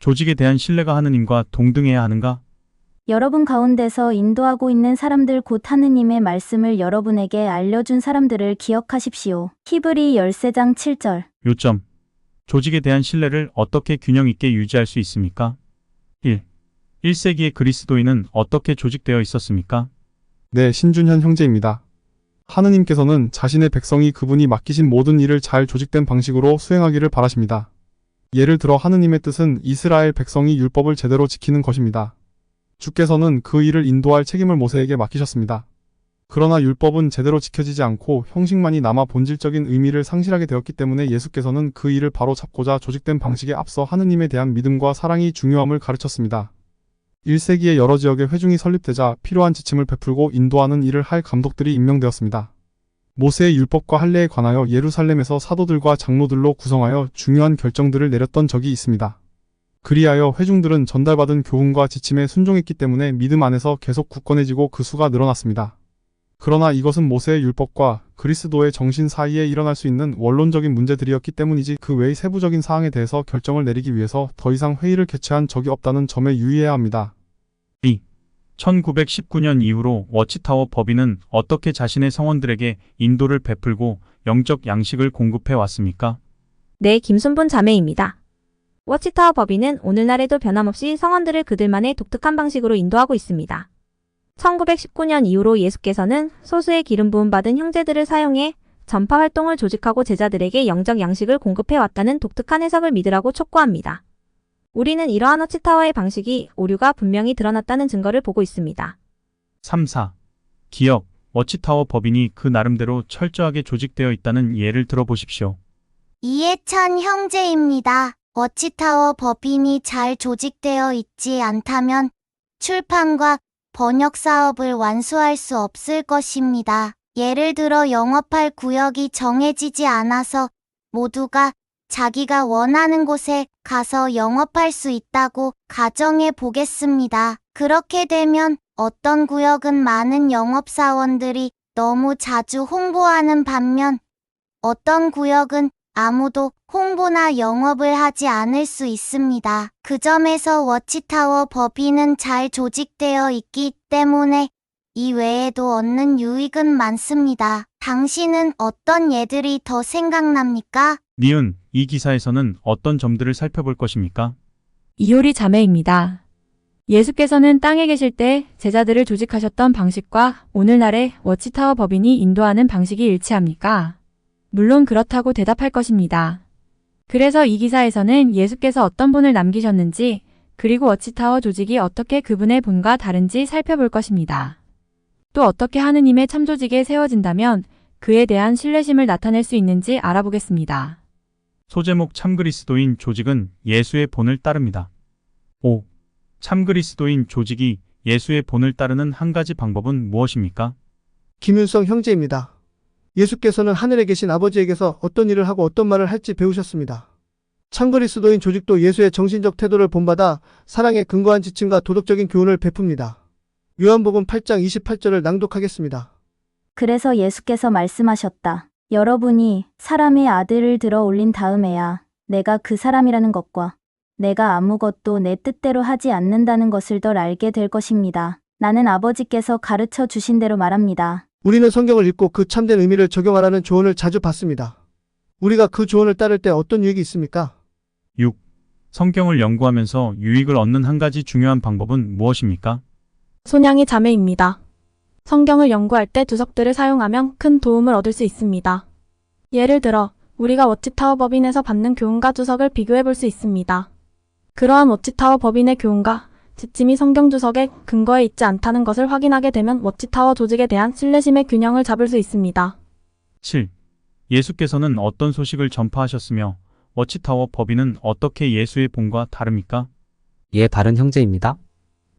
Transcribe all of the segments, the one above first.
조직에 대한 신뢰가 하느님과 동등해야 하는가? 여러분 가운데서 인도하고 있는 사람들 곧 하느님의 말씀을 여러분에게 알려준 사람들을 기억하십시오. 히브리 13장 7절. 요점. 조직에 대한 신뢰를 어떻게 균형 있게 유지할 수 있습니까? 1. 1세기의 그리스도인은 어떻게 조직되어 있었습니까? 네, 신준현 형제입니다. 하느님께서는 자신의 백성이 그분이 맡기신 모든 일을 잘 조직된 방식으로 수행하기를 바라십니다. 예를 들어 하느님의 뜻은 이스라엘 백성이 율법을 제대로 지키는 것입니다. 주께서는 그 일을 인도할 책임을 모세에게 맡기셨습니다. 그러나 율법은 제대로 지켜지지 않고 형식만이 남아 본질적인 의미를 상실하게 되었기 때문에 예수께서는 그 일을 바로 잡고자 조직된 방식에 앞서 하느님에 대한 믿음과 사랑이 중요함을 가르쳤습니다. 1세기에 여러 지역의 회중이 설립되자 필요한 지침을 베풀고 인도하는 일을 할 감독들이 임명되었습니다. 모세의 율법과 할례에 관하여 예루살렘에서 사도들과 장로들로 구성하여 중요한 결정들을 내렸던 적이 있습니다. 그리하여 회중들은 전달받은 교훈과 지침에 순종했기 때문에 믿음 안에서 계속 굳건해지고 그 수가 늘어났습니다. 그러나 이것은 모세의 율법과 그리스도의 정신 사이에 일어날 수 있는 원론적인 문제들이었기 때문이지 그 외의 세부적인 사항에 대해서 결정을 내리기 위해서 더 이상 회의를 개최한 적이 없다는 점에 유의해야 합니다. 2. 1919년 이후로 워치타워 법인은 어떻게 자신의 성원들에게 인도를 베풀고 영적 양식을 공급해 왔습니까? 네, 김순분 자매입니다. 워치타워 법인은 오늘날에도 변함없이 성원들을 그들만의 독특한 방식으로 인도하고 있습니다. 1919년 이후로 예수께서는 소수의 기름 부음 받은 형제들을 사용해 전파 활동을 조직하고 제자들에게 영적 양식을 공급해 왔다는 독특한 해석을 믿으라고 촉구합니다. 우리는 이러한 워치타워의 방식이 오류가 분명히 드러났다는 증거를 보고 있습니다. 3. 4. 기억, 워치타워 법인이 그 나름대로 철저하게 조직되어 있다는 예를 들어보십시오. 이해찬 형제입니다. 워치타워 법인이 잘 조직되어 있지 않다면 출판과 번역 사업을 완수할 수 없을 것입니다. 예를 들어 영업할 구역이 정해지지 않아서 모두가 자기가 원하는 곳에 가서 영업할 수 있다고 가정해 보겠습니다. 그렇게 되면 어떤 구역은 많은 영업사원들이 너무 자주 홍보하는 반면 어떤 구역은 아무도 홍보나 영업을 하지 않을 수 있습니다. 그 점에서 워치타워 법인은 잘 조직되어 있기 때문에 이 외에도 얻는 유익은 많습니다. 당신은 어떤 예들이 더 생각납니까? 니은, 이 기사에서는 어떤 점들을 살펴볼 것입니까? 이효리 자매입니다. 예수께서는 땅에 계실 때 제자들을 조직하셨던 방식과 오늘날의 워치타워 법인이 인도하는 방식이 일치합니까? 물론 그렇다고 대답할 것입니다. 그래서 이 기사에서는 예수께서 어떤 본을 남기셨는지 그리고 워치타워 조직이 어떻게 그분의 본과 다른지 살펴볼 것입니다. 또 어떻게 하느님의 참조직에 세워진다면 그에 대한 신뢰심을 나타낼 수 있는지 알아보겠습니다. 소제목 참그리스도인 조직은 예수의 본을 따릅니다. 5. 참그리스도인 조직이 예수의 본을 따르는 한 가지 방법은 무엇입니까? 김윤성 형제입니다. 예수께서는 하늘에 계신 아버지에게서 어떤 일을 하고 어떤 말을 할지 배우셨습니다. 참그리스도인 조직도 예수의 정신적 태도를 본받아 사랑에 근거한 지침과 도덕적인 교훈을 베풉니다. 요한복음 8장 28절을 낭독하겠습니다. 그래서 예수께서 말씀하셨다. 여러분이 사람의 아들을 들어 올린 다음에야 내가 그 사람이라는 것과 내가 아무것도 내 뜻대로 하지 않는다는 것을 덜 알게 될 것입니다. 나는 아버지께서 가르쳐 주신 대로 말합니다. 우리는 성경을 읽고 그 참된 의미를 적용하라는 조언을 자주 받습니다. 우리가 그 조언을 따를 때 어떤 유익이 있습니까? 6. 성경을 연구하면서 유익을 얻는 한 가지 중요한 방법은 무엇입니까? 손양이 자매입니다. 성경을 연구할 때 주석들을 사용하면 큰 도움을 얻을 수 있습니다. 예를 들어 우리가 워치타워 법인에서 받는 교훈과 주석을 비교해 볼 수 있습니다. 그러한 워치타워 법인의 교훈과 지침이 성경 주석에 근거해 있지 않다는 것을 확인하게 되면 워치타워 조직에 대한 신뢰심의 균형을 잡을 수 있습니다. 7. 예수께서는 어떤 소식을 전파하셨으며 워치타워 법인은 어떻게 예수의 본과 다릅니까? 예, 바른 형제입니다.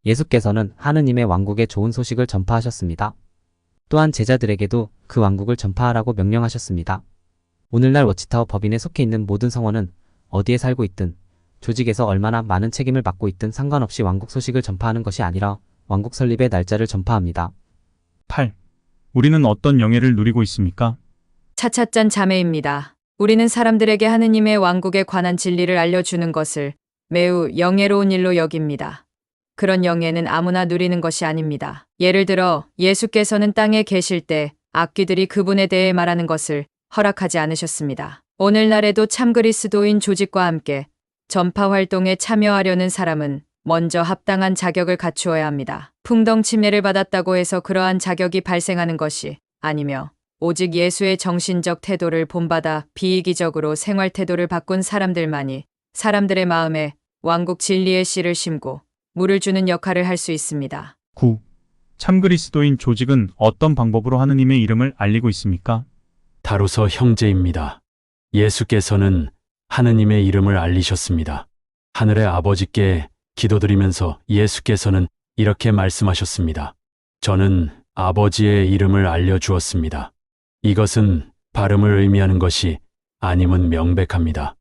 예수께서는 하느님의 왕국의 좋은 소식을 전파하셨습니다. 또한 제자들에게도 그 왕국을 전파하라고 명령하셨습니다. 오늘날 워치타워 법인에 속해 있는 모든 성원은 어디에 살고 있든 조직에서 얼마나 많은 책임을 맡고 있든 상관없이 왕국 소식을 전파하는 것이 아니라 왕국 설립의 날짜를 전파합니다. 8. 우리는 어떤 영예를 누리고 있습니까? 차차짠 자매입니다. 우리는 사람들에게 하느님의 왕국에 관한 진리를 알려주는 것을 매우 영예로운 일로 여깁니다. 그런 영예는 아무나 누리는 것이 아닙니다. 예를 들어 예수께서는 땅에 계실 때 악귀들이 그분에 대해 말하는 것을 허락하지 않으셨습니다. 오늘날에도 참 그리스도인 조직과 함께 전파 활동에 참여하려는 사람은 먼저 합당한 자격을 갖추어야 합니다. 풍덩 침례를 받았다고 해서 그러한 자격이 발생하는 것이 아니며 오직 예수의 정신적 태도를 본받아 비이기적으로 생활 태도를 바꾼 사람들만이 사람들의 마음에 왕국 진리의 씨를 심고 물을 주는 역할을 할 수 있습니다. 9. 참 그리스도인 조직은 어떤 방법으로 하느님의 이름을 알리고 있습니까? 다루서 형제입니다. 예수께서는 하느님의 이름을 알리셨습니다. 하늘의 아버지께 기도드리면서 예수께서는 이렇게 말씀하셨습니다. 저는 아버지의 이름을 알려주었습니다. 이것은 발음을 의미하는 것이 아님은 명백합니다.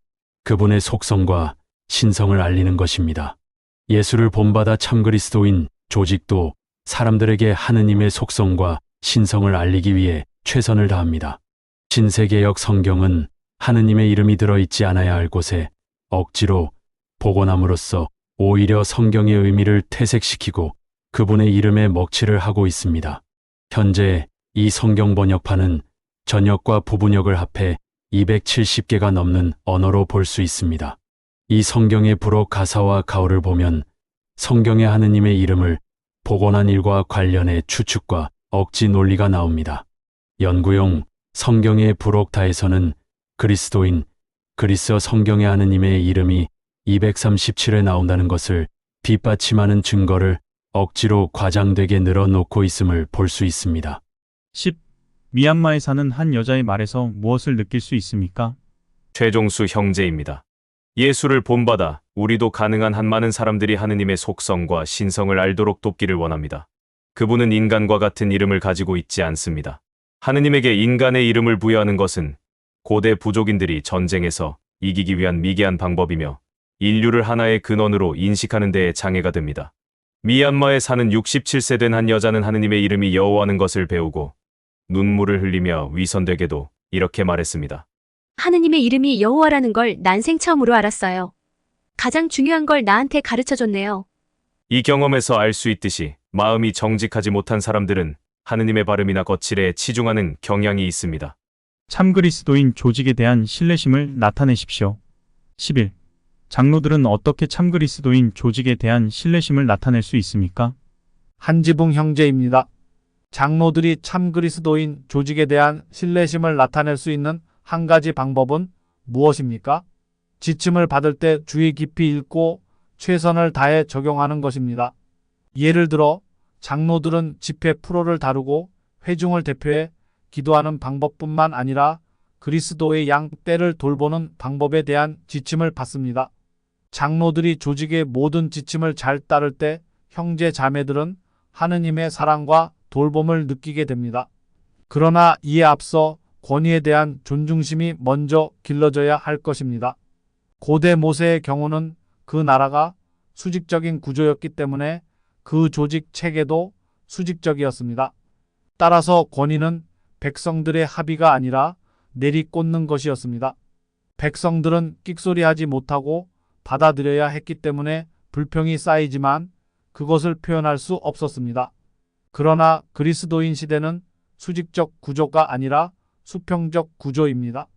그분의 속성과 신성을 알리는 것입니다. 예수를 본받아 참 그리스도인 조직도 사람들에게 하느님의 속성과 신성을 알리기 위해 최선을 다합니다. 신세개역 성경은 하느님의 이름이 들어있지 않아야 할 곳에 억지로 복원함으로써 오히려 성경의 의미를 퇴색시키고 그분의 이름에 먹칠을 하고 있습니다. 현재 이 성경 번역판은 전역과 부분역을 합해 270개가 넘는 언어로 볼 수 있습니다. 이 성경의 불어 가사와 가오를 보면 성경의 하느님의 이름을 복원한 일과 관련해 추측과 억지 논리가 나옵니다. 연구용 성경의 불옥다에서는 그리스도인, 그리스어 성경의 하느님의 이름이 237에 나온다는 것을 뒷받침하는 증거를 억지로 과장되게 늘어놓고 있음을 볼 수 있습니다. 10. 미얀마에 사는 한 여자의 말에서 무엇을 느낄 수 있습니까? 최종수 형제입니다. 예수를 본받아 우리도 가능한 한 많은 사람들이 하느님의 속성과 신성을 알도록 돕기를 원합니다. 그분은 인간과 같은 이름을 가지고 있지 않습니다. 하느님에게 인간의 이름을 부여하는 것은 고대 부족인들이 전쟁에서 이기기 위한 미개한 방법이며 인류를 하나의 근원으로 인식하는 데에 장애가 됩니다. 미얀마에 사는 67세 된 한 여자는 하느님의 이름이 여호와는 것을 배우고 눈물을 흘리며 위선되게도 이렇게 말했습니다. 하느님의 이름이 여호와라는 걸 난생 처음으로 알았어요. 가장 중요한 걸 나한테 가르쳐줬네요. 이 경험에서 알 수 있듯이 마음이 정직하지 못한 사람들은 하느님의 발음이나 거칠에 치중하는 경향이 있습니다. 참 그리스도인 조직에 대한 신뢰심을 나타내십시오. 11. 장로들은 어떻게 참 그리스도인 조직에 대한 신뢰심을 나타낼 수 있습니까? 한지붕 형제입니다. 장로들이 참 그리스도인 조직에 대한 신뢰심을 나타낼 수 있는 한 가지 방법은 무엇입니까? 지침을 받을 때 주의 깊이 읽고 최선을 다해 적용하는 것입니다. 예를 들어 장로들은 집회 프로를 다루고 회중을 대표해 기도하는 방법뿐만 아니라 그리스도의 양 떼를 돌보는 방법에 대한 지침을 받습니다. 장로들이 조직의 모든 지침을 잘 따를 때 형제 자매들은 하느님의 사랑과 돌봄을 느끼게 됩니다. 그러나 이에 앞서 권위에 대한 존중심이 먼저 길러져야 할 것입니다. 고대 모세의 경우는 그 나라가 수직적인 구조였기 때문에 그 조직 체계도 수직적이었습니다. 따라서 권위는 백성들의 합의가 아니라 내리꽂는 것이었습니다. 백성들은 끽소리하지 못하고 받아들여야 했기 때문에 불평이 쌓이지만 그것을 표현할 수 없었습니다. 그러나 그리스도인 시대는 수직적 구조가 아니라 수평적 구조입니다.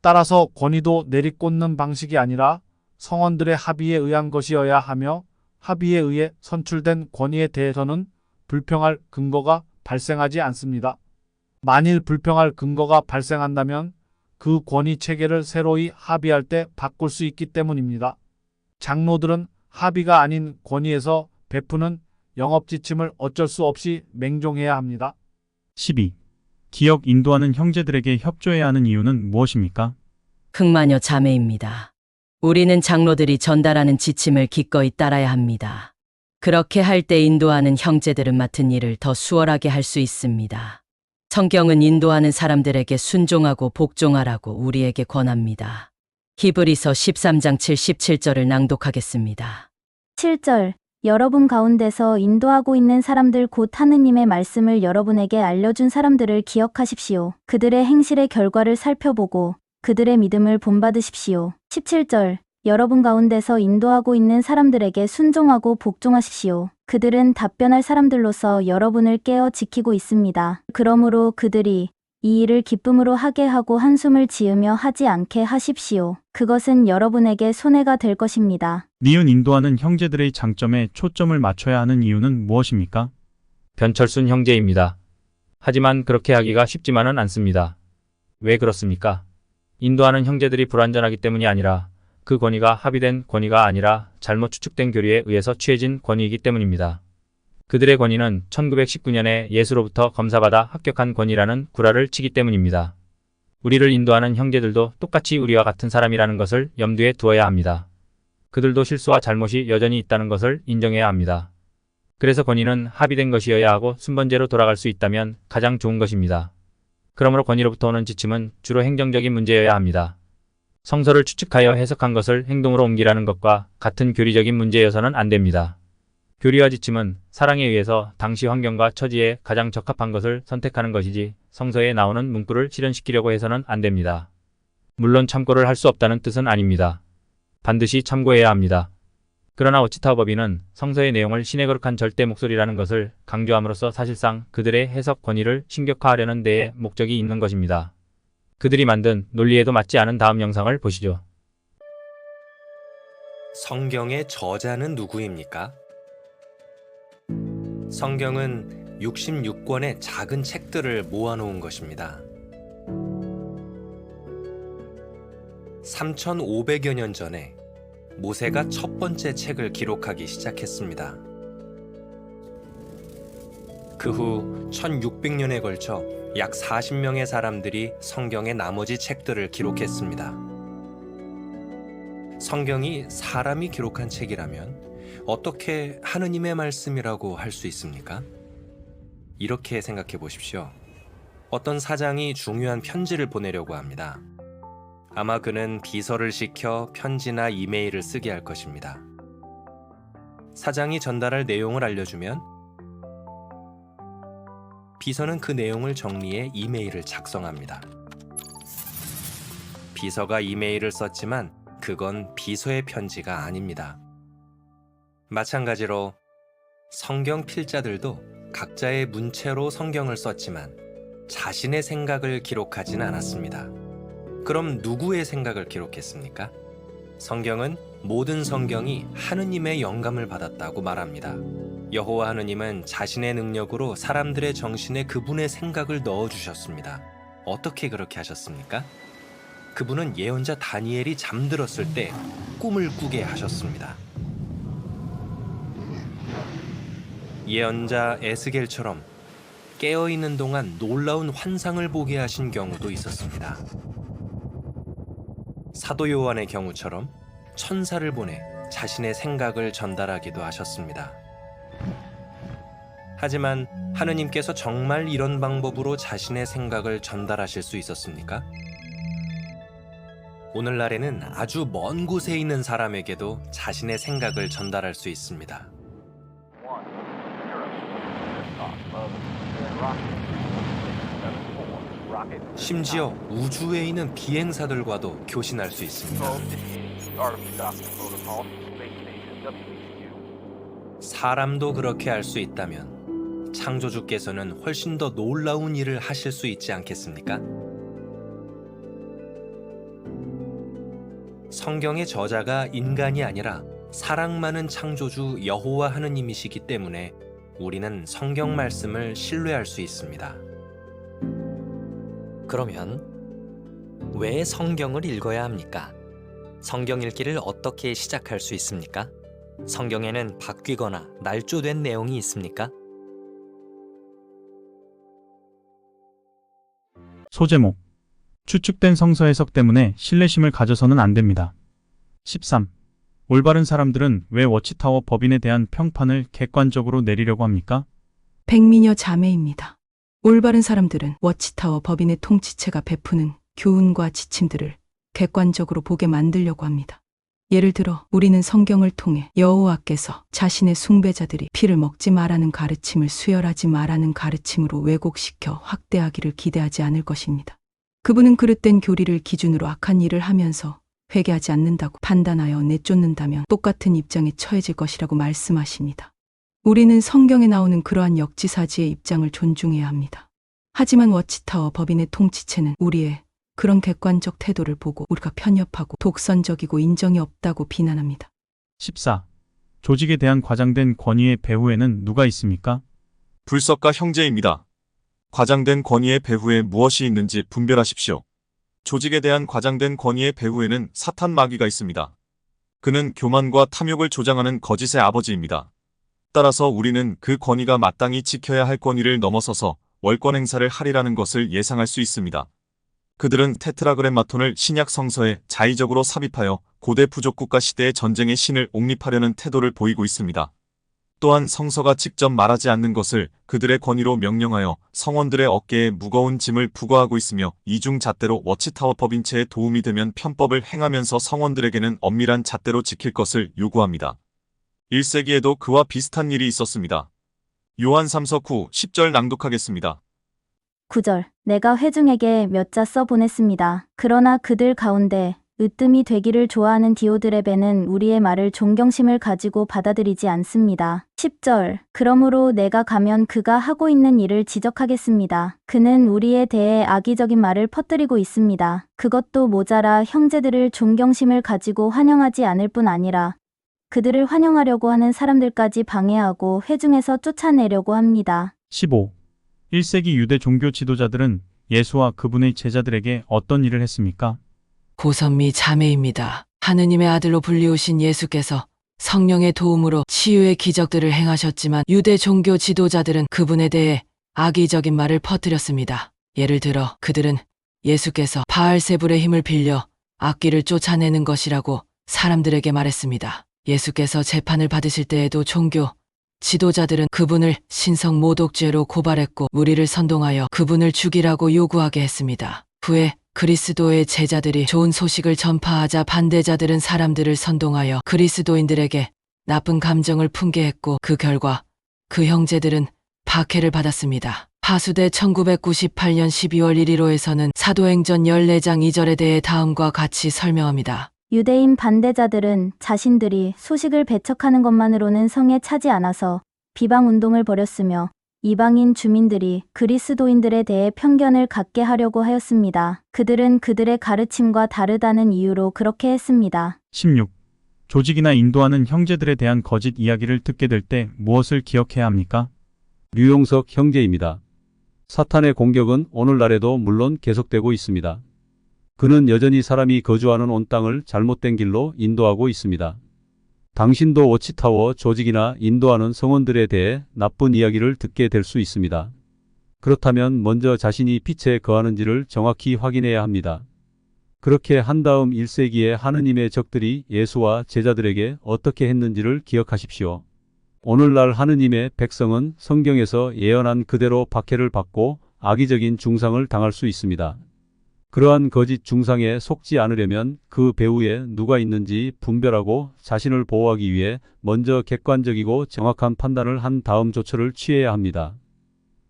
따라서 권위도 내리꽂는 방식이 아니라 성원들의 합의에 의한 것이어야 하며 합의에 의해 선출된 권위에 대해서는 불평할 근거가 발생하지 않습니다. 만일 불평할 근거가 발생한다면 그 권위 체계를 새로이 합의할 때 바꿀 수 있기 때문입니다. 장로들은 합의가 아닌 권위에서 베푸는 영업 지침을 어쩔 수 없이 맹종해야 합니다. 12. 기억 인도하는 형제들에게 협조해야 하는 이유는 무엇입니까? 흑마녀 자매입니다. 우리는 장로들이 전달하는 지침을 기꺼이 따라야 합니다. 그렇게 할 때 인도하는 형제들은 맡은 일을 더 수월하게 할 수 있습니다. 성경은 인도하는 사람들에게 순종하고 복종하라고 우리에게 권합니다. 히브리서 13장 77절을 낭독하겠습니다. 7절. 여러분 가운데서 인도하고 있는 사람들 곧 하느님의 말씀을 여러분에게 알려준 사람들을 기억하십시오. 그들의 행실의 결과를 살펴보고 그들의 믿음을 본받으십시오. 17절. 여러분 가운데서 인도하고 있는 사람들에게 순종하고 복종하십시오. 그들은 답변할 사람들로서 여러분을 깨어 지키고 있습니다. 그러므로 그들이 이 일을 기쁨으로 하게 하고 한숨을 지으며 하지 않게 하십시오. 그것은 여러분에게 손해가 될 것입니다. 니은 인도하는 형제들의 장점에 초점을 맞춰야 하는 이유는 무엇입니까? 변철순 형제입니다. 하지만 그렇게 하기가 쉽지만은 않습니다. 왜 그렇습니까? 인도하는 형제들이 불완전하기 때문이 아니라 그 권위가 합의된 권위가 아니라 잘못 추측된 교리에 의해서 취해진 권위이기 때문입니다. 그들의 권위는 1919년에 예수로부터 검사받아 합격한 권위라는 구라를 치기 때문입니다. 우리를 인도하는 형제들도 똑같이 우리와 같은 사람이라는 것을 염두에 두어야 합니다. 그들도 실수와 잘못이 여전히 있다는 것을 인정해야 합니다. 그래서 권위는 합의된 것이어야 하고 순번제로 돌아갈 수 있다면 가장 좋은 것입니다. 그러므로 권위로부터 오는 지침은 주로 행정적인 문제여야 합니다. 성서를 추측하여 해석한 것을 행동으로 옮기라는 것과 같은 교리적인 문제여서는 안 됩니다. 교리와 지침은 사랑에 의해서 당시 환경과 처지에 가장 적합한 것을 선택하는 것이지 성서에 나오는 문구를 실현시키려고 해서는 안 됩니다. 물론 참고를 할 수 없다는 뜻은 아닙니다. 반드시 참고해야 합니다. 그러나 워치타워 법인은 성서의 내용을 신의 거룩한 절대 목소리라는 것을 강조함으로써 사실상 그들의 해석 권위를 신격화하려는 데에 목적이 있는 것입니다. 그들이 만든 논리에도 맞지 않은 다음 영상을 보시죠. 성경의 저자는 누구입니까? 성경은 66권의 작은 책들을 모아놓은 것입니다. 3,500여 년 전에 모세가 첫 번째 책을 기록하기 시작했습니다. 그 후 1600년에 걸쳐 약 40명의 사람들이 성경의 나머지 책들을 기록했습니다. 성경이 사람이 기록한 책이라면 어떻게 하느님의 말씀이라고 할 수 있습니까? 이렇게 생각해 보십시오. 어떤 사장이 중요한 편지를 보내려고 합니다. 아마 그는 비서를 시켜 편지나 이메일을 쓰게 할 것입니다. 사장이 전달할 내용을 알려주면 비서는 그 내용을 정리해 이메일을 작성합니다. 비서가 이메일을 썼지만 그건 비서의 편지가 아닙니다. 마찬가지로 성경 필자들도 각자의 문체로 성경을 썼지만 자신의 생각을 기록하진 않았습니다. 그럼 누구의 생각을 기록했습니까? 성경은 모든 성경이 하느님의 영감을 받았다고 말합니다. 여호와 하느님은 자신의 능력으로 사람들의 정신에 그분의 생각을 넣어주셨습니다. 어떻게 그렇게 하셨습니까? 그분은 예언자 다니엘이 잠들었을 때 꿈을 꾸게 하셨습니다. 예언자 에스겔처럼 깨어있는 동안 놀라운 환상을 보게 하신 경우도 있었습니다. 사도 요한의 경우처럼 천사를 보내 자신의 생각을 전달하기도 하셨습니다. 하지만 하느님께서 정말 이런 방법으로 자신의 생각을 전달하실 수 있었습니까? 오늘날에는 아주 먼 곳에 있는 사람에게도 자신의 생각을 전달할 수 있습니다. 심지어 우주에 있는 비행사들과도 교신할 수 있습니다. 사람도 그렇게 할 수 있다면 창조주께서는 훨씬 더 놀라운 일을 하실 수 있지 않겠습니까? 성경의 저자가 인간이 아니라 사랑 많은 창조주 여호와 하느님이시기 때문에 우리는 성경 말씀을 신뢰할 수 있습니다. 그러면 왜 성경을 읽어야 합니까? 성경 읽기를 어떻게 시작할 수 있습니까? 성경에는 바뀌거나 날조된 내용이 있습니까? 소제목. 추측된 성서 해석 때문에 신뢰심을 가져서는 안 됩니다. 13. 올바른 사람들은 왜 워치타워 법인에 대한 평판을 객관적으로 내리려고 합니까? 백미녀 자매입니다. 올바른 사람들은 워치타워 법인의 통치체가 베푸는 교훈과 지침들을 객관적으로 보게 만들려고 합니다. 예를 들어 우리는 성경을 통해 여호와께서 자신의 숭배자들이 피를 먹지 말라는 가르침을 수혈하지 말라는 가르침으로 왜곡시켜 확대하기를 기대하지 않을 것입니다. 그분은 그릇된 교리를 기준으로 악한 일을 하면서 회개하지 않는다고 판단하여 내쫓는다면 똑같은 입장에 처해질 것이라고 말씀하십니다. 우리는 성경에 나오는 그러한 역지사지의 입장을 존중해야 합니다. 하지만 워치타워 법인의 통치체는 우리의 그런 객관적 태도를 보고 우리가 편협하고 독선적이고 인정이 없다고 비난합니다. 14. 조직에 대한 과장된 권위의 배후에는 누가 있습니까? 불석과 형제입니다. 과장된 권위의 배후에 무엇이 있는지 분별하십시오. 조직에 대한 과장된 권위의 배후에는 사탄 마귀가 있습니다. 그는 교만과 탐욕을 조장하는 거짓의 아버지입니다. 따라서 우리는 그 권위가 마땅히 지켜야 할 권위를 넘어서서 월권 행사를 하리라는 것을 예상할 수 있습니다. 그들은 테트라그램마톤을 신약 성서에 자의적으로 삽입하여 고대 부족국가 시대의 전쟁의 신을 옹립하려는 태도를 보이고 있습니다. 또한 성서가 직접 말하지 않는 것을 그들의 권위로 명령하여 성원들의 어깨에 무거운 짐을 부과하고 있으며 이중 잣대로 워치타워 법인체에 도움이 되면 편법을 행하면서 성원들에게는 엄밀한 잣대로 지킬 것을 요구합니다. 1세기에도 그와 비슷한 일이 있었습니다. 요한 3서 9, 10절 낭독하겠습니다. 9절. 내가 회중에게 몇 자 써 보냈습니다. 그러나 그들 가운데 으뜸이 되기를 좋아하는 디오드레베는 우리의 말을 존경심을 가지고 받아들이지 않습니다. 10절. 그러므로 내가 가면 그가 하고 있는 일을 지적하겠습니다. 그는 우리에 대해 악의적인 말을 퍼뜨리고 있습니다. 그것도 모자라 형제들을 존경심을 가지고 환영하지 않을 뿐 아니라 그들을 환영하려고 하는 사람들까지 방해하고 회중에서 쫓아내려고 합니다. 15. 1세기 유대 종교 지도자들은 예수와 그분의 제자들에게 어떤 일을 했습니까? 고선미 자매입니다. 하느님의 아들로 불리우신 예수께서 성령의 도움으로 치유의 기적들을 행하셨지만 유대 종교 지도자들은 그분에 대해 악의적인 말을 퍼뜨렸습니다. 예를 들어 그들은 예수께서 바알세불의 힘을 빌려 악귀를 쫓아내는 것이라고 사람들에게 말했습니다. 예수께서 재판을 받으실 때에도 종교 지도자들은 그분을 신성 모독죄로 고발했고 무리를 선동하여 그분을 죽이라고 요구하게 했습니다. 후에 그리스도의 제자들이 좋은 소식을 전파하자 반대자들은 사람들을 선동하여 그리스도인들에게 나쁜 감정을 품게 했고 그 결과 그 형제들은 박해를 받았습니다. 파수대 1998년 12월 1일호에서는 사도행전 14장 2절에 대해 다음과 같이 설명합니다. 유대인 반대자들은 자신들이 소식을 배척하는 것만으로는 성에 차지 않아서 비방 운동을 벌였으며 이방인 주민들이 그리스도인들에 대해 편견을 갖게 하려고 하였습니다. 그들은 그들의 가르침과 다르다는 이유로 그렇게 했습니다. 16. 조직이나 인도하는 형제들에 대한 거짓 이야기를 듣게 될 때 무엇을 기억해야 합니까? 류용석 형제입니다. 사탄의 공격은 오늘날에도 물론 계속되고 있습니다. 그는 여전히 사람이 거주하는 온 땅을 잘못된 길로 인도하고 있습니다. 당신도 워치타워 조직이나 인도하는 성원들에 대해 나쁜 이야기를 듣게 될 수 있습니다. 그렇다면 먼저 자신이 빛에 거하는지를 정확히 확인해야 합니다. 그렇게 한 다음 1세기에 하느님의 적들이 예수와 제자들에게 어떻게 했는지를 기억하십시오. 오늘날 하느님의 백성은 성경에서 예언한 그대로 박해를 받고 악의적인 중상을 당할 수 있습니다. 그러한 거짓 중상에 속지 않으려면 그 배후에 누가 있는지 분별하고 자신을 보호하기 위해 먼저 객관적이고 정확한 판단을 한 다음 조처를 취해야 합니다.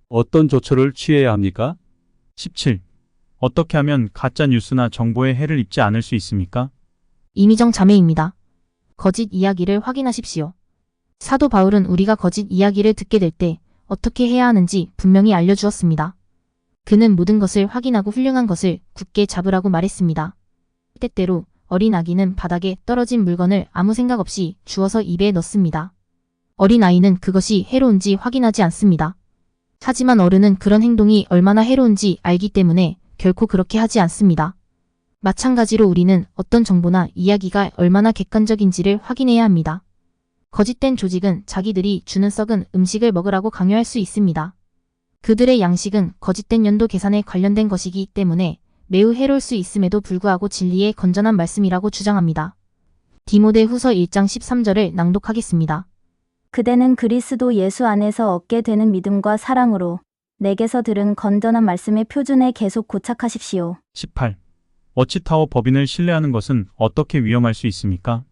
어떤 조처를 취해야 합니까? 17. 어떻게 하면 가짜 뉴스나 정보에 해를 입지 않을 수 있습니까? 이미정 자매입니다. 거짓 이야기를 확인하십시오. 사도 바울은 우리가 거짓 이야기를 듣게 될 때 어떻게 해야 하는지 분명히 알려주었습니다. 그는 모든 것을 확인하고 훌륭한 것을 굳게 잡으라고 말했습니다. 때때로 어린 아기는 바닥에 떨어진 물건을 아무 생각 없이 주워서 입에 넣습니다. 어린 아이는 그것이 해로운지 확인하지 않습니다. 하지만 어른은 그런 행동이 얼마나 해로운지 알기 때문에 결코 그렇게 하지 않습니다. 마찬가지로 우리는 어떤 정보나 이야기가 얼마나 객관적인지를 확인해야 합니다. 거짓된 조직은 자기들이 주는 썩은 음식을 먹으라고 강요할 수 있습니다. 그들의 양식은 거짓된 연도 계산에 관련된 것이기 때문에 매우 해로울 수 있음에도 불구하고 진리의 건전한 말씀이라고 주장합니다. 디모데후서 1장 13절을 낭독하겠습니다. 그대는 그리스도 예수 안에서 얻게 되는 믿음과 사랑으로 내게서 들은 건전한 말씀의 표준에 계속 고착하십시오. 18. 워치타워 법인을 신뢰하는 것은 어떻게 위험할 수 있습니까?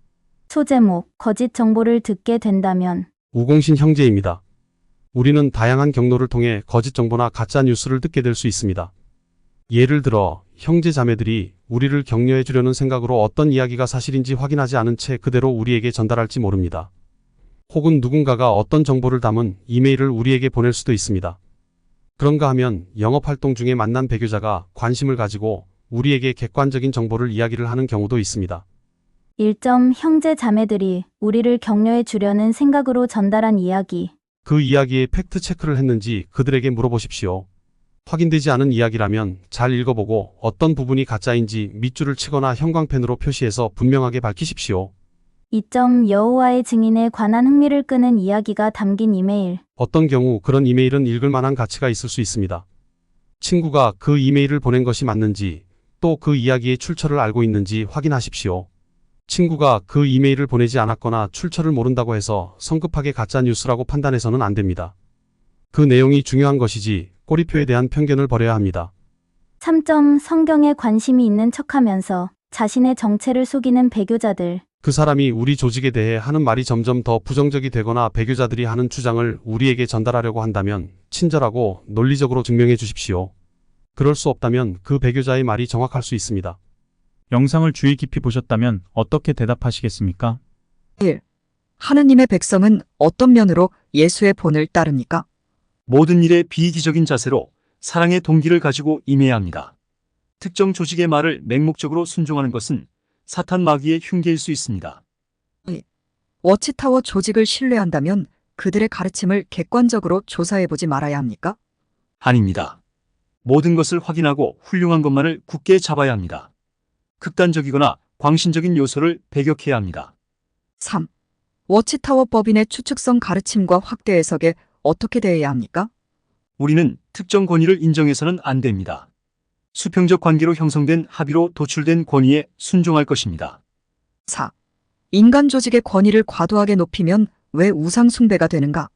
소제목, 거짓 정보를 듣게 된다면 우공신 형제입니다. 우리는 다양한 경로를 통해 거짓 정보나 가짜 뉴스를 듣게 될 수 있습니다. 예를 들어 형제 자매들이 우리를 격려해 주려는 생각으로 어떤 이야기가 사실인지 확인하지 않은 채 그대로 우리에게 전달할지 모릅니다. 혹은 누군가가 어떤 정보를 담은 이메일을 우리에게 보낼 수도 있습니다. 그런가 하면 영업활동 중에 만난 배교자가 관심을 가지고 우리에게 객관적인 정보를 이야기를 하는 경우도 있습니다. 1점 형제 자매들이 우리를 격려해 주려는 생각으로 전달한 이야기. 그 이야기에 팩트 체크를 했는지 그들에게 물어보십시오. 확인되지 않은 이야기라면 잘 읽어보고 어떤 부분이 가짜인지 밑줄을 치거나 형광펜으로 표시해서 분명하게 밝히십시오. 2점 여호와의 증인에 관한 흥미를 끄는 이야기가 담긴 이메일. 어떤 경우 그런 이메일은 읽을 만한 가치가 있을 수 있습니다. 친구가 그 이메일을 보낸 것이 맞는지 또 그 이야기의 출처를 알고 있는지 확인하십시오. 친구가 그 이메일을 보내지 않았거나 출처를 모른다고 해서 성급하게 가짜 뉴스라고 판단해서는 안 됩니다. 그 내용이 중요한 것이지 꼬리표에 대한 편견을 버려야 합니다. 3점 성경에 관심이 있는 척하면서 자신의 정체를 속이는 배교자들. 그 사람이 우리 조직에 대해 하는 말이 점점 더 부정적이 되거나 배교자들이 하는 주장을 우리에게 전달하려고 한다면 친절하고 논리적으로 증명해 주십시오. 그럴 수 없다면 그 배교자의 말이 정확할 수 있습니다. 영상을 주의 깊이 보셨다면 어떻게 대답하시겠습니까? 1. 하느님의 백성은 어떤 면으로 예수의 본을 따릅니까? 모든 일에 비이기적인 자세로 사랑의 동기를 가지고 임해야 합니다. 특정 조직의 말을 맹목적으로 순종하는 것은 사탄 마귀의 흉계일 수 있습니다. 2. 워치타워 조직을 신뢰한다면 그들의 가르침을 객관적으로 조사해보지 말아야 합니까? 아닙니다. 모든 것을 확인하고 훌륭한 것만을 굳게 잡아야 합니다. 극단적이거나 광신적인 요소를 배격해야 합니다. 3. 워치타워 법인의 추측성 가르침과 확대 해석에 어떻게 대해야 합니까? 우리는 특정 권위를 인정해서는 안 됩니다. 수평적 관계로 형성된 합의로 도출된 권위에 순종할 것입니다. 4. 인간 조직의 권위를 과도하게 높이면 왜 우상 숭배가 되는가?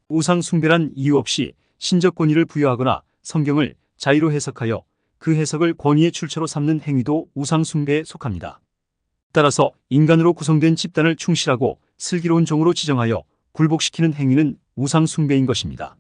우상 숭배란 이유 없이 신적 권위를 부여하거나 성경을 자의로 해석하여 그 해석을 권위의 출처로 삼는 행위도 우상 숭배에 속합니다. 따라서 인간으로 구성된 집단을 충실하고 슬기로운 종으로 지정하여 굴복시키는 행위는 우상 숭배인 것입니다.